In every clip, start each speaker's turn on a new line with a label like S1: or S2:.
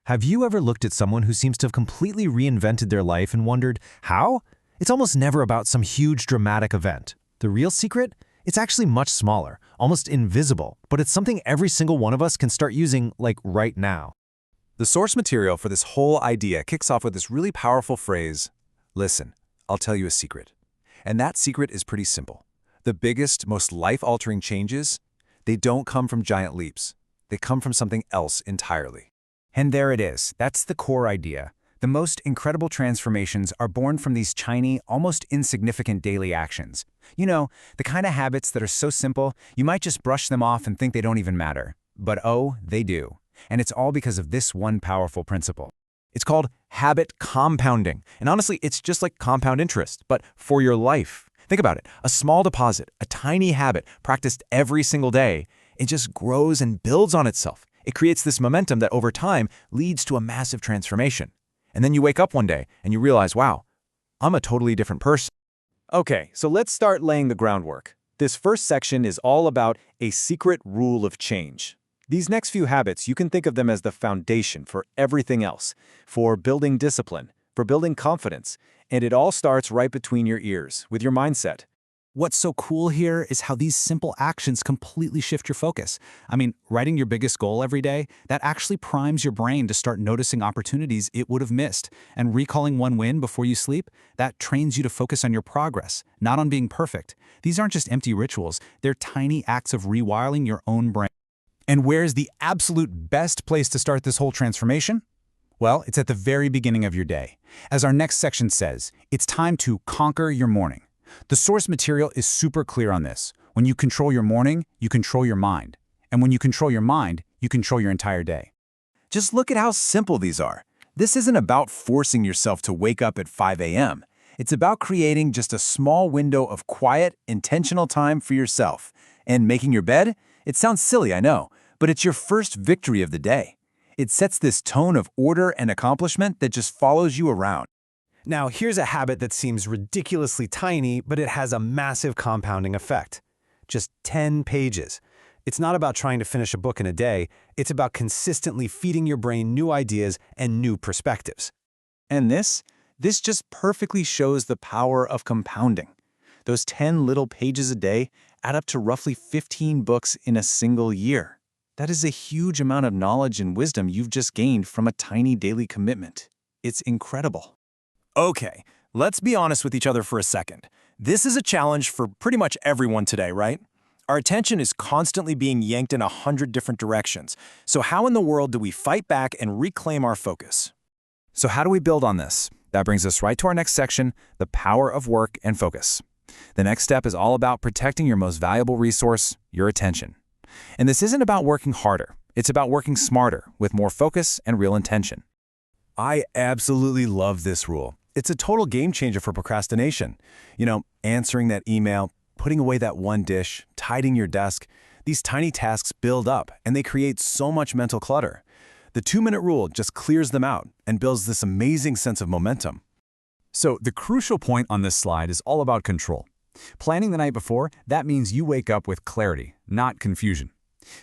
S1: Have you ever looked at someone who seems to have completely reinvented their life and wondered, how? It's almost never about some huge dramatic event. The real secret? It's actually much smaller, almost invisible, but it's something every single one of us can start using, like, right now.
S2: The source material for this whole idea kicks off with this really powerful phrase, "Listen, I'll tell you a secret." And that secret is pretty simple. The biggest, most life-altering changes, they don't come from giant leaps. They come from something else entirely.
S3: And there it is. That's the core idea. The most incredible transformations are born from these tiny, almost insignificant daily actions. You know, the kind of habits that are so simple, you might just brush them off and think they don't even matter. But oh, they do. And it's all because of this one powerful principle.
S2: It's called habit compounding. And honestly, it's just like compound interest, but for your life. Think about it. A small deposit, a tiny habit practiced every single day, it just grows and builds on itself. It creates this momentum that over time leads to a massive transformation. And then you wake up one day and you realize, wow, I'm a totally different person. Okay, so let's start laying the groundwork. This first section is all about a secret rule of change. These next few habits, you can think of them as the foundation for everything else, for building discipline, for building confidence, and it all starts right between your ears, with your mindset.
S4: What's so cool here is how these simple actions completely shift your focus. I mean, writing your biggest goal every day, that actually primes your brain to start noticing opportunities it would have missed. And recalling one win before you sleep, that trains you to focus on your progress, not on being perfect. These aren't just empty rituals, they're tiny acts of rewiring your own brain.
S3: And where's the absolute best place to start this whole transformation? Well, it's at the very beginning of your day. As our next section says, it's time to conquer your morning. The source material is super clear on this. When you control your morning, you control your mind. And when you control your mind, you control your entire day.
S2: Just look at how simple these are. This isn't about forcing yourself to wake up at 5 a.m. It's about creating just a small window of quiet, intentional time for yourself. And making your bed? It sounds silly, I know, but it's your first victory of the day. It sets this tone of order and accomplishment that just follows you around.
S1: Now, here's a habit that seems ridiculously tiny, but it has a massive compounding effect. Just 10 pages. It's not about trying to finish a book in a day. It's about consistently feeding your brain new ideas and new perspectives.
S2: And this just perfectly shows the power of compounding. Those 10 little pages a day add up to roughly 15 books in a single year. That is a huge amount of knowledge and wisdom you've just gained from a tiny daily commitment. It's incredible. Okay, let's be honest with each other for a second. This is a challenge for pretty much everyone today, right? Our attention is constantly being yanked in 100 different directions. So how in the world do we fight back and reclaim our focus? So how do we build on this? That brings us right to our next section, the power of work and focus. The next step is all about protecting your most valuable resource, your attention. And this isn't about working harder. It's about working smarter, with more focus and real intention. I absolutely love this rule. It's a total game changer for procrastination. You know, answering that email, putting away that one dish, tidying your desk. These tiny tasks build up, and they create so much mental clutter. The 2-minute rule just clears them out and builds this amazing sense of momentum.
S3: So the crucial point on this slide is all about control. Planning the night before, that means you wake up with clarity, not confusion.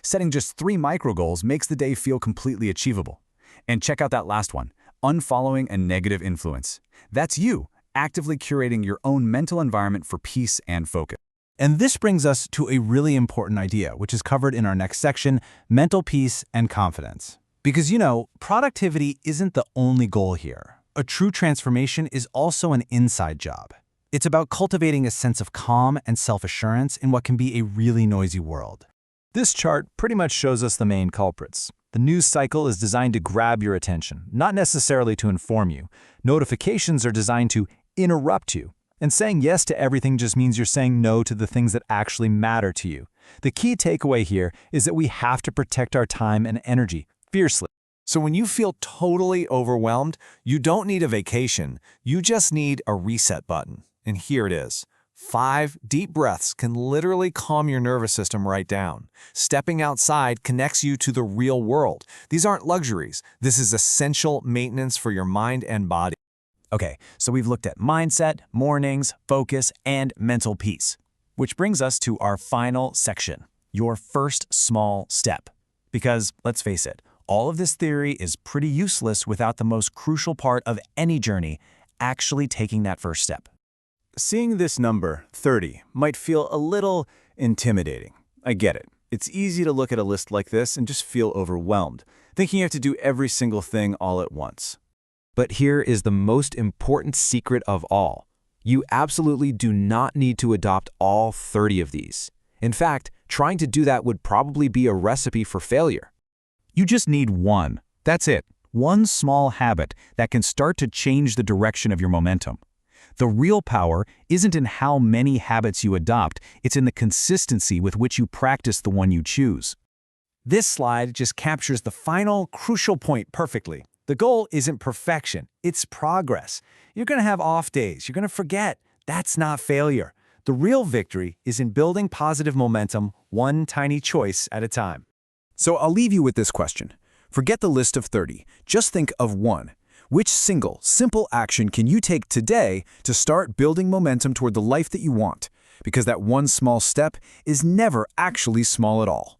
S3: Setting just 3 micro goals makes the day feel completely achievable. And check out that last one, unfollowing a negative influence. That's you, actively curating your own mental environment for peace and focus.
S1: And this brings us to a really important idea, which is covered in our next section, mental peace and confidence. Because, you know, productivity isn't the only goal here. A true transformation is also an inside job. It's about cultivating a sense of calm and self-assurance in what can be a really noisy world. This chart pretty much shows us the main culprits. The news cycle is designed to grab your attention, not necessarily to inform you. Notifications are designed to interrupt you. And saying yes to everything just means you're saying no to the things that actually matter to you. The key takeaway here is that we have to protect our time and energy fiercely.
S2: So when you feel totally overwhelmed, you don't need a vacation. You just need a reset button. And here it is. 5 deep breaths can literally calm your nervous system right down. Stepping outside connects you to the real world. These aren't luxuries. This is essential maintenance for your mind and body.
S3: Okay, so we've looked at mindset, mornings, focus, and mental peace. Which brings us to our final section, your first small step. Because, let's face it,
S1: All of this theory is pretty useless without the most crucial part of any journey, actually taking that first step.
S2: Seeing this number, 30, might feel a little intimidating. I get it. It's easy to look at a list like this and just feel overwhelmed, thinking you have to do every single thing all at once.
S5: But here is the most important secret of all. You absolutely do not need to adopt all 30 of these. In fact, trying to do that would probably be a recipe for failure.
S1: You just need one. That's it. One small habit that can start to change the direction of your momentum. The real power isn't in how many habits you adopt, it's in the consistency with which you practice the one you choose. This slide just captures the final, crucial point perfectly. The goal isn't perfection, it's progress. You're going to have off days, you're going to forget. That's not failure. The real victory is in building positive momentum, one tiny choice at a time.
S2: So I'll leave you with this question. Forget the list of 30. Just think of one. Which single, simple action can you take today to start building momentum toward the life that you want? Because that one small step is never actually small at all.